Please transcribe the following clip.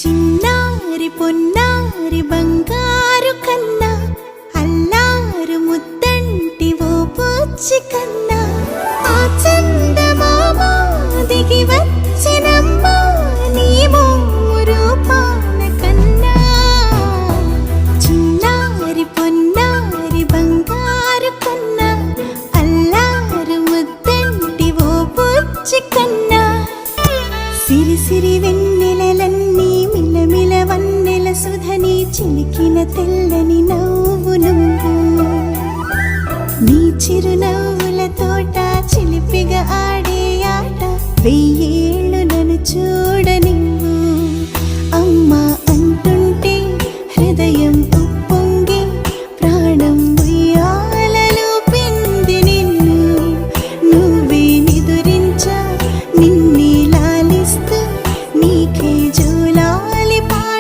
చిన్నారి పొన్నారి బంగారు కన్నా అల్లారు ముద్దంటి ఓ పూచి కన్నా ఆ చందమామ దిగి వచ్చినమ్మ నీ రూపాల కన్నా చిన్నారి పొన్నారి బంగారు కన్నా అల్లారు ముద్దంటి ఓ పూచి కన్నా సిరి సిరి వెన్నెలలన్నీ మిలమిల వన్నెల సుధని చిలికిన తెల్లని నా